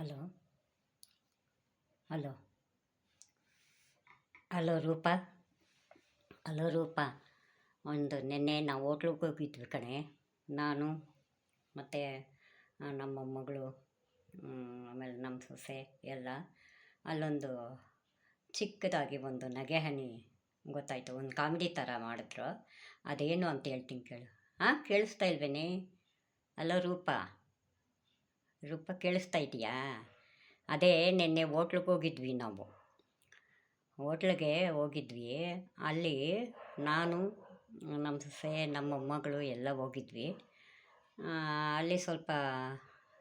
Hello hello hello Rupa. Hello Rupa, ನಿನ್ನೆ ನಾವು ಹೋಟ್ಲಿಗೆ ಹೋಗಿದ್ವಿ ಕಣೆ. ನಾನು ಮತ್ತು ನಮ್ಮ ಮಗಳು, ಆಮೇಲೆ ನಮ್ಮ ಸೊಸೆ ಎಲ್ಲ. ಅಲ್ಲೊಂದು ಚಿಕ್ಕದಾಗಿ ಒಂದು ನಗೆ ಹನಿ ಗೊತ್ತಾಯಿತು, ಒಂದು ಕಾಮಿಡಿ ಥರ ಮಾಡಿದ್ರು. ಅದೇನು ಅಂತ ಹೇಳ್ತೀನಿ ಕೇಳು. ಕೇಳಿಸ್ತಾ ಇಲ್ವೇನೆ? ಹಲೋ ರೂಪಾ, ಕೇಳಿಸ್ತಾ ಇದೆಯಾ? ಅದೇ ನಿನ್ನೆ ಹೋಟ್ಲಿಗೆ ಹೋಗಿದ್ವಿ ನಾವು. ಹೋಟ್ಲಿಗೆ ಹೋಗಿದ್ವಿ. ಅಲ್ಲಿ ನಾನು, ನಮ್ಮ ಸೊಸೆ, ನಮ್ಮ ಮೊಮ್ಮಗಳು ಎಲ್ಲ ಹೋಗಿದ್ವಿ. ಅಲ್ಲಿ ಸ್ವಲ್ಪ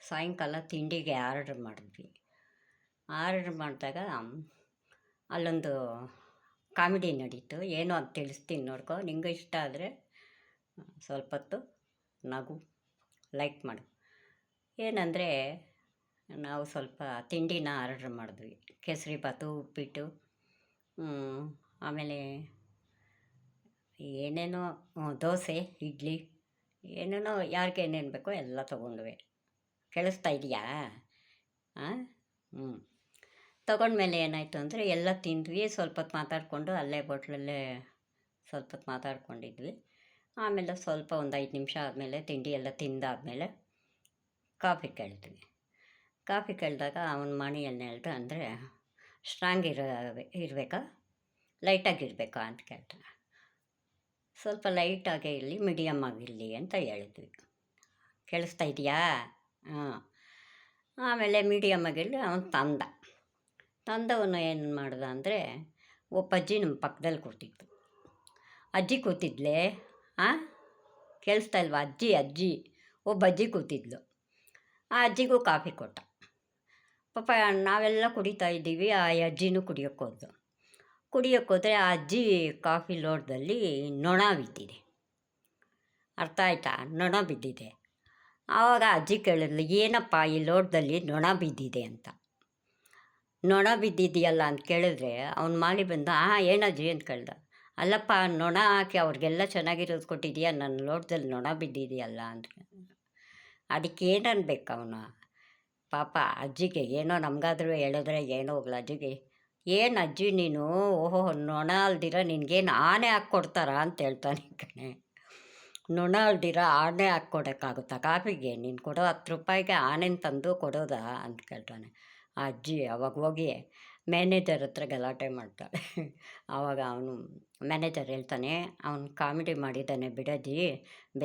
ಸಾಯಂಕಾಲ ತಿಂಡಿಗೆ ಆರ್ಡ್ರ್ ಮಾಡಿದ್ವಿ. ಆರ್ಡ್ರ್ ಮಾಡಿದಾಗ ಅಲ್ಲೊಂದು ಕಾಮಿಡಿ ನಡೀತು. ಏನು ಅಂತ ತಿಳಿಸ್ತೀನಿ ನೋಡ್ಕೊ. ನಿಂಗೆ ಇಷ್ಟ ಆದರೆ ಸ್ವಲ್ಪ ಹೊತ್ತು ನಗು, ಲೈಕ್ ಮಾಡು. ಏನಂದರೆ, ನಾವು ಸ್ವಲ್ಪ ತಿಂಡಿನ ಆರ್ಡ್ರ್ ಮಾಡಿದ್ವಿ. ಕೇಸರಿಬಾತು, ಉಪ್ಪಿಟ್ಟು, ಆಮೇಲೆ ಏನೇನೋ ದೋಸೆ, ಇಡ್ಲಿ, ಏನೇನೋ ಯಾರಿಗೆ ಏನೇನು ಬೇಕೋ ಎಲ್ಲ ತೊಗೊಂಡ್ವಿ. ಕೇಳಿಸ್ತಾ ಇದೆಯಾ? ತೊಗೊಂಡ್ಮೇಲೆ ಏನಾಯಿತು ಅಂದರೆ ಎಲ್ಲ ತಿಂದ್ವಿ. ಸ್ವಲ್ಪ ಹೊತ್ತು ಮಾತಾಡಿಕೊಂಡು ಅಲ್ಲೇ ಹೋಟ್ಲಲ್ಲೇ ಸ್ವಲ್ಪ ಹೊತ್ತು ಮಾತಾಡ್ಕೊಂಡಿದ್ವಿ. ಆಮೇಲೆ ಸ್ವಲ್ಪ ಒಂದು 5 ನಿಮಿಷ ಆದಮೇಲೆ, ತಿಂಡಿ ಎಲ್ಲ ತಿಂದಾದಮೇಲೆ ಕಾಫಿ ಕೇಳಿದ್ವಿ. ಕಾಫಿ ಕೇಳಿದಾಗ ಅವನ ಮಣಿ ಏನು ಹೇಳ್ದ ಅಂದರೆ, ಸ್ಟ್ರಾಂಗ್ ಇರಬೇಕಾ, ಲೈಟಾಗಿರಬೇಕಾ ಅಂತ ಕೇಳ್ದ. ಸ್ವಲ್ಪ ಲೈಟಾಗೇ ಇರಲಿ, ಮೀಡಿಯಮ್ ಆಗಿರಲಿ ಅಂತ ಹೇಳಿದ್ವಿ. ಕೇಳಿಸ್ತಾ ಇದೆಯಾ? ಆಮೇಲೆ ಮೀಡಿಯಮ್ ಆಗಿರಲಿ ಅವನು ತಂದವನು ಏನು ಮಾಡ್ದ ಅಂದರೆ, ಒಬ್ಬ ಅಜ್ಜಿ ನಮ್ಮ ಪಕ್ಕದಲ್ಲಿ ಕೂತಿತ್ತು. ಅಜ್ಜಿ ಕೂತಿದ್ಲೇ. ಕೇಳಿಸ್ತಾ ಇಲ್ವಾ? ಅಜ್ಜಿ ಒಬ್ಬ ಅಜ್ಜಿ ಕೂತಿದ್ಲು. ಆ ಅಜ್ಜಿಗೂ ಕಾಫಿ ಕೊಟ್ಟ. ಪಾಪ ನಾವೆಲ್ಲ ಕುಡಿತಾ ಇದ್ದೀವಿ. ಆ ಅಜ್ಜಿನೂ ಕುಡಿಯೋಕ್ಕೋದ್ರೆ ಆ ಅಜ್ಜಿ ಕಾಫಿ ಲೋಟದಲ್ಲಿ ನೊಣ ಬಿದ್ದಿದೆ. ಅರ್ಥ ಆಯ್ತಾ? ನೊಣ ಬಿದ್ದಿದೆ. ಆವಾಗ ಅಜ್ಜಿ ಕೇಳಿದ್ಲು, ಏನಪ್ಪ ಈ ಲೋಟದಲ್ಲಿ ನೊಣ ಬಿದ್ದಿದೆ ಅಂತ. ನೊಣ ಬಿದ್ದಿದೆಯಲ್ಲ ಅಂತ ಕೇಳಿದ್ರೆ ಅವ್ನು ಮಾಲಿ ಬಂದ, ಏನಜ್ಜಿ ಅಂತ ಕೇಳ್ದ. ಅಲ್ಲಪ್ಪ, ನೊಣ ಹಾಕಿ ಅವ್ರಿಗೆಲ್ಲ ಚೆನ್ನಾಗಿರೋದು ಕೊಟ್ಟಿದೆಯಾ, ನನ್ನ ಲೋಟದಲ್ಲಿ ನೊಣ ಬಿದ್ದಿದೆಯಲ್ಲ ಅಂತ. ಅದಕ್ಕೆ ಏನನ್ಬೇಕು ಅವನು? ಪಾಪ ಅಜ್ಜಿಗೆ ಏನೋ, ನಮಗಾದ್ರೂ ಹೇಳಿದ್ರೆ ಏನೋ ಹೋಗ್ಲ ಅಜ್ಜಿಗೆ. ಏನು ಅಜ್ಜಿ ನೀನು, ಓಹೋ ನೊಣ ಅಲ್ದಿರ ನಿನಗೇನು ಆನೆ ಹಾಕ್ಕೊಡ್ತಾರಾ ಅಂತ ಹೇಳ್ತಾನೆ ಕಣೆ. ನೊಣ ಅಲ್ದಿರ ಆನೆ ಹಾಕ್ಕೊಡೋಕ್ಕಾಗುತ್ತಾ ಕಾಫಿಗೆ? ನೀನು ಕೊಡೋ 10 ರೂಪಾಯಿಗೆ ಆನೆನ ತಂದು ಕೊಡೋದಾ ಅಂತ ಕೇಳ್ತಾನೆ. ಆ ಅಜ್ಜಿ ಅವಾಗ ಹೋಗಿ ಮ್ಯಾನೇಜರ್ ಹತ್ರ ಗಲಾಟೆ ಮಾಡ್ತಾಳೆ. ಆವಾಗ ಅವನು ಮ್ಯಾನೇಜರ್ ಹೇಳ್ತಾನೆ, ಅವನು ಕಾಮಿಡಿ ಮಾಡಿದ್ದಾನೆ ಬಿಡಜ್ಜಿ,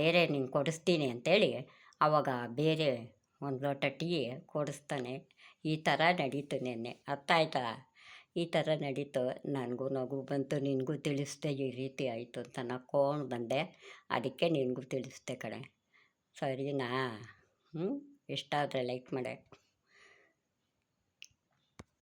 ಬೇರೆ ನಿಂಗೆ ಕೊಡಿಸ್ತೀನಿ ಅಂತೇಳಿ ಆವಾಗ ಬೇರೆ ಒಂದು ಲೋಟ ಟೀ ಕೊಡಿಸ್ತಾನೆ. ಈ ಥರ ನಡೀತು ನೆನ್ನೆ. ಅರ್ಥ ಆಯ್ತಾ? ಈ ಥರ ನಡೀತು. ನನಗೂ ನಗು ಬಂತು, ನಿನಗೂ ತಿಳಿಸ್ದೆ ಈ ರೀತಿ ಆಯಿತು ಅಂತ ನಕ್ಕೊಂಡು ಬಂದೆ. ಅದಕ್ಕೆ ನಿನಗೂ ತಿಳಿಸ್ದೆ ಕಣೆ. ಸರಿನಾ? ಇಷ್ಟ ಆದರೆ ಲೈಕ್ ಮಾಡೆ.